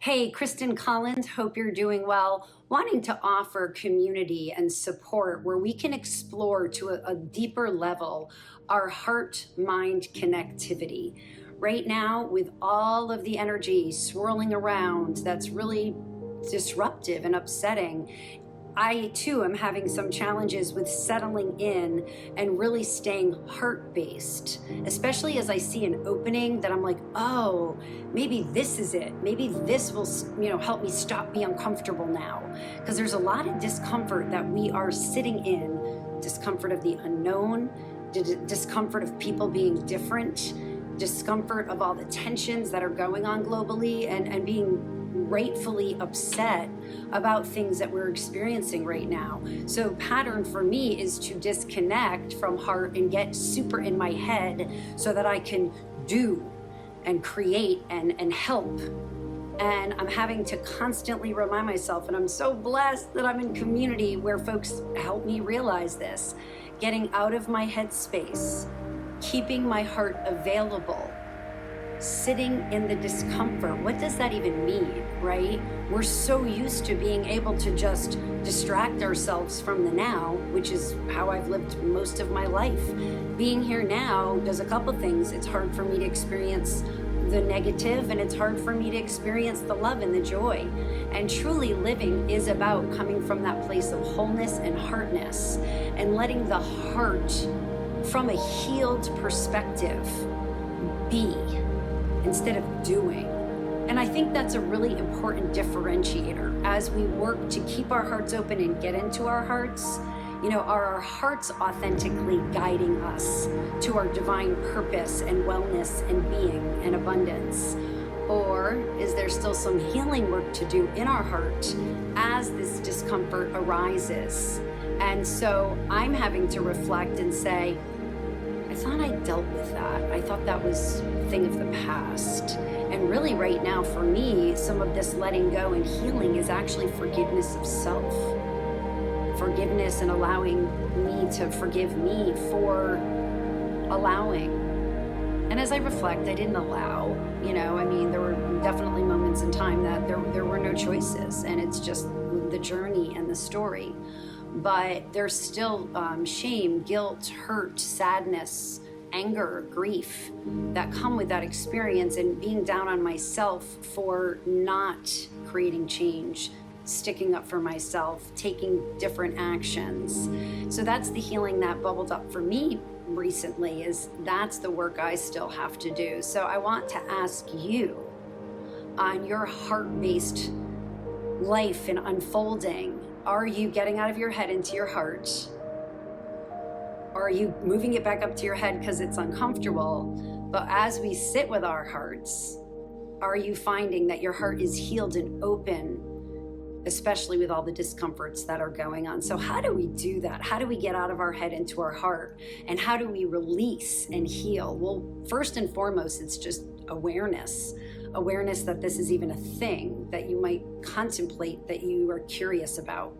Hey, Kristen Collins, hope you're doing well. Wanting to offer community and support where we can explore to a deeper level our heart-mind connectivity. Right now, with all of the energy swirling around that's really disruptive and upsetting, I too am having some challenges with settling in and really staying heart-based, especially as I see an opening that I'm like, oh, maybe this is it. Maybe this will, help me stop being uncomfortable now. Because there's a lot of discomfort that we are sitting in, discomfort of the unknown, discomfort of people being different, discomfort of all the tensions that are going on globally, and being rightfully upset about things that we're experiencing right now. So pattern for me is to disconnect from heart and get super in my head so that I can do and create and help. And I'm having to constantly remind myself, and I'm so blessed that I'm in community where folks help me realize this, getting out of my head space, keeping my heart available, sitting in the discomfort. What does that even mean, right? We're so used to being able to just distract ourselves from the now, which is how I've lived most of my life. Being here now does a couple things. It's hard for me to experience the negative, and it's hard for me to experience the love and the joy. And truly living is about coming from that place of wholeness and heartness and letting the heart, from a healed perspective, be instead of doing. And I think that's a really important differentiator as we work to keep our hearts open and get into our hearts. Are our hearts authentically guiding us to our divine purpose and wellness and being and abundance? Or is there still some healing work to do in our heart as this discomfort arises? And so I'm having to reflect and say, I thought I dealt with that. I thought that was a thing of the past. And really right now for me, some of this letting go and healing is actually forgiveness of self. Forgiveness and allowing me to forgive me for allowing. And as I reflect, I didn't allow, there were definitely moments in time that there were no choices, and it's just the journey and the story. But there's still shame, guilt, hurt, sadness, anger, grief that come with that experience, and being down on myself for not creating change, sticking up for myself, taking different actions. So that's the healing that bubbled up for me recently, is that's the work I still have to do. So I want to ask you, on your heart-based life and unfolding, are you getting out of your head into your heart? Are you moving it back up to your head because it's uncomfortable? But as we sit with our hearts, are you finding that your heart is healed and open, especially with all the discomforts that are going on? So how do we do that? How do we get out of our head into our heart? And how do we release and heal? Well, first and foremost, it's just awareness that this is even a thing that you might contemplate, that you are curious about.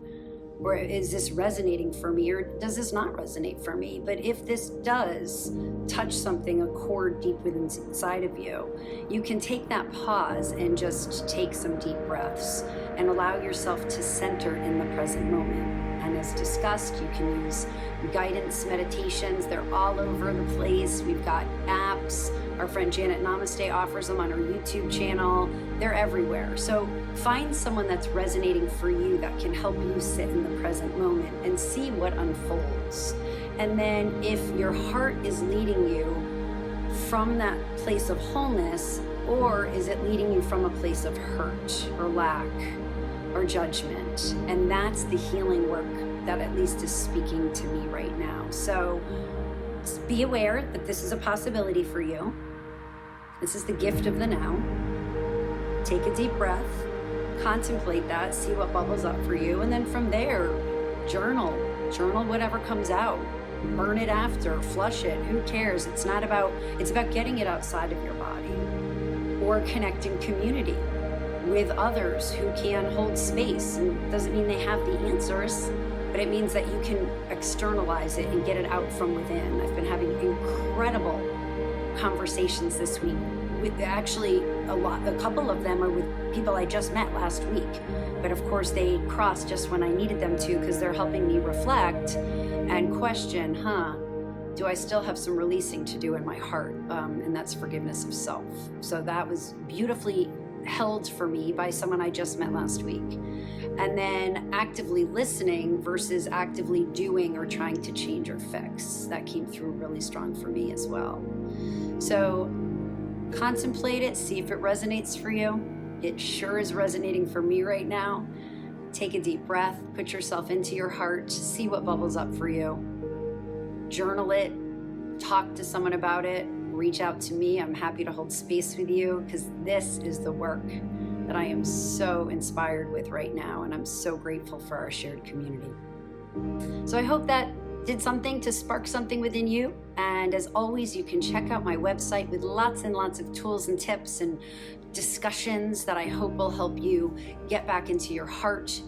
Or is this resonating for me, or does this not resonate for me? But if this does touch something, a chord deep within inside of you, you can take that pause and just take some deep breaths and allow yourself to center in the present moment. And as discussed, you can use guidance meditations. They're all over the place. We've got apps. Our friend Janet Namaste offers them on her YouTube channel. They're everywhere. So find someone that's resonating for you that can help you sit in the present moment and see what unfolds. And then if your heart is leading you from that place of wholeness, or is it leading you from a place of hurt or lack or judgment? And that's the healing work that at least is speaking to me right now. So just be aware that this is a possibility for you. This is the gift of the now. Take a deep breath, contemplate that, see what bubbles up for you, and then from there, journal whatever comes out. Burn it after, flush it, who cares? It's about getting it outside of your body, or connecting community with others who can hold space. And it doesn't mean they have the answers, but it means that you can externalize it and get it out from within. I've been having incredible conversations this week. With actually a couple of them are with people I just met last week. But of course they crossed just when I needed them to, because they're helping me reflect and question, do I still have some releasing to do in my heart? And that's forgiveness of self. So that was beautifully held for me by someone I just met last week. And then actively listening versus actively doing or trying to change or fix. That came through really strong for me as well. So contemplate it, see if it resonates for you. It sure is resonating for me right now. Take a deep breath, put yourself into your heart, see what bubbles up for you. Journal it, talk to someone about it, reach out to me. I'm happy to hold space with you, because this is the work that I am so inspired with right now, and I'm so grateful for our shared community. So I hope that did something to spark something within you. And as always, you can check out my website with lots and lots of tools and tips and discussions that I hope will help you get back into your heart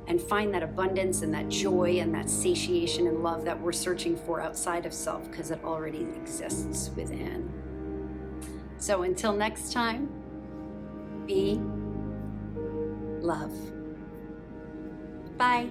and find that abundance and that joy and that satiation and love that we're searching for outside of self, because it already exists within. So until next time, be love. Bye.